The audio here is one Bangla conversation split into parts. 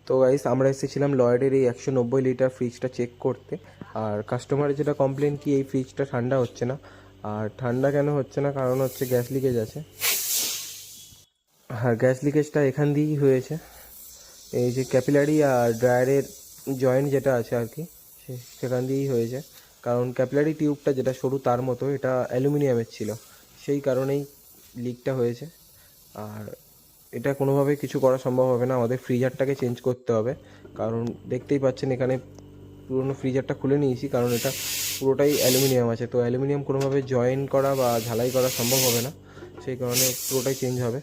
তো গাইস আমরা এসেছিলাম লয়েডের এই 190 লিটার ফ্রিজটা চেক করতে। আর কাস্টমারের যেটা কমপ্লেন কি এই ফ্রিজটা ঠান্ডা হচ্ছে না। আর ঠান্ডা কেন হচ্ছে না, কারণ হচ্ছে গ্যাস লিকেজ আছে। হ্যাঁ, গ্যাস লিকেজটা এখান দিয়েই হয়েছে। এই যে ক্যাপিলারি আর ড্রায়ারের জয়েন্ট যেটা আছে আর কি, সেখান দিয়েই হয়েছে। কারণ ক্যাপিলারি টিউবটা যেটা সরু তার মতো, এটা অ্যালুমিনিয়ামের ছিল, সেই কারণেই লিকটা হয়েছে। আর এটা কোনোভাবে কিছু করা সম্ভব হবে না, আমাদের ফ্রিজারটাকে চেঞ্জ করতে হবে। কারণ দেখতেই পাচ্ছেন এখানে পুরোনো ফ্রিজারটা খুলে নিয়েছি, কারণ এটা পুরোটাই অ্যালুমিনিয়াম আছে। তো অ্যালুমিনিয়াম কোনোভাবে জয়েন করা বা ঝালাই করা সম্ভব হবে না, সেই কারণে পুরোটাই চেঞ্জ হবে।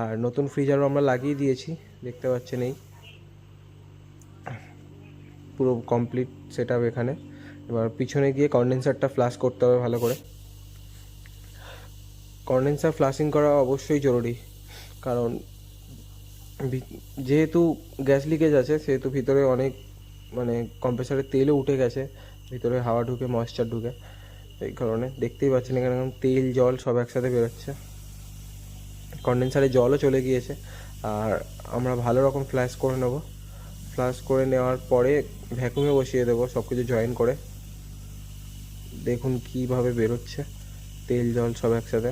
আর নতুন ফ্রিজারও আমরা লাগিয়ে দিয়েছি, দেখতে পাচ্ছেন এই পুরো কমপ্লিট সেট আপ এখানে। এবার পিছনে গিয়ে কনডেন্সারটা ফ্লাশ করতে হবে ভালো করে। কনডেন্সার ফ্লাশিং করা অবশ্যই জরুরি, কারণ যেহেতু গ্যাস লিকেজ আছে সেহেতু ভিতরে অনেক কম্প্রেসারের তেলও উঠে গেছে, ভিতরে হাওয়া ঢুকে ময়েশ্চার ঢুকে। এই কারণে দেখতেই পাচ্ছেন এখানে তেল জল সব একসাথে বেরোচ্ছে, কনডেন্সারে জলও চলে গিয়েছে। আর আমরা ভালো রকম ফ্ল্যাশ করে নেব। ফ্ল্যাশ করে নেওয়ার পরে ভ্যাকুমে বসিয়ে দেবো সব কিছু জয়েন করে। দেখুন কীভাবে বেরোচ্ছে তেল জল সব একসাথে।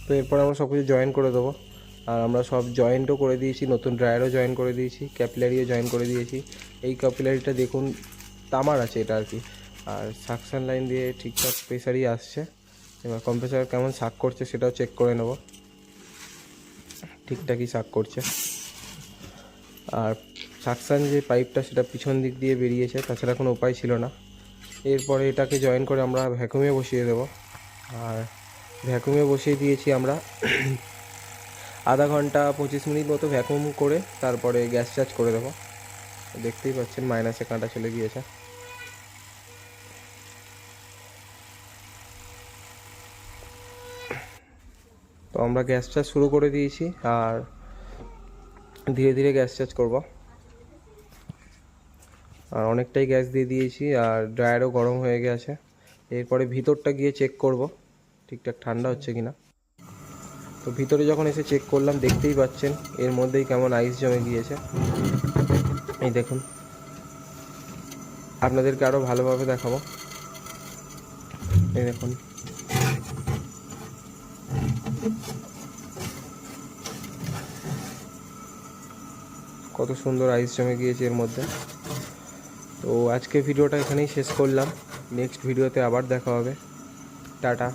তো এরপর আমরা সব কিছু জয়েন করে দেবো। আর আমরা সব জয়েন্টও করে দিয়েছি, নতুন ড্রায়ারও জয়েন করে দিয়েছি, ক্যাপিলারিও জয়েন করে দিয়েছি। এই ক্যাপিলারিটা দেখুন তামার আছে এটা আর কি। আর সাকশন লাইন দিয়ে ঠিকঠাক প্রেসারই আসছে। এবার কম্প্রেসার কেমন শাক করছে সেটাও চেক করে নেব, ঠিকঠাকই শাক করছে। আর সাকশন যে পাইপটা সেটা পিছন দিক দিয়ে বেরিয়েছে, তাছাড়া কোনো উপায় ছিল না। এরপরে এটাকে জয়েন করে আমরা ভ্যাকুমে বসিয়ে দেবো। আর ভ্যাকুমে বসিয়ে দিয়েছি আমরা আধা ঘন্টা 25 মিনিট মতো ভ্যাকুম করে তারপরে গ্যাস চার্জ করে দেবো। দেখতেই পাচ্ছেন মাইনাসে কাঁটা চলে গিয়েছে। তো আমরা গ্যাস চার্জ শুরু করে দিয়েছি, আর ধীরে ধীরে গ্যাস চার্জ করব। আর অনেকটাই গ্যাস দিয়ে দিয়েছি, আর ড্রায়ারও গরম হয়ে গেছে। এরপরে ভিতরটা গিয়ে চেক করব ঠিকঠাক ঠান্ডা হচ্ছে কিনা। তো ভিতরে যখন এসে চেক করলাম দেখতেই পাচ্ছেন এর মধ্যেই কেমন আইস জমে গিয়েছে। এই দেখুন, আপনাদেরকে আরও ভালোভাবে দেখাবো। এই দেখুন, কত সুন্দর আইস জমে গিয়েছে এর মধ্যে। তো আজকে ভিডিওটা এখানেই শেষ করলাম, নেক্সট ভিডিওতে আবার দেখা হবে। টাটা।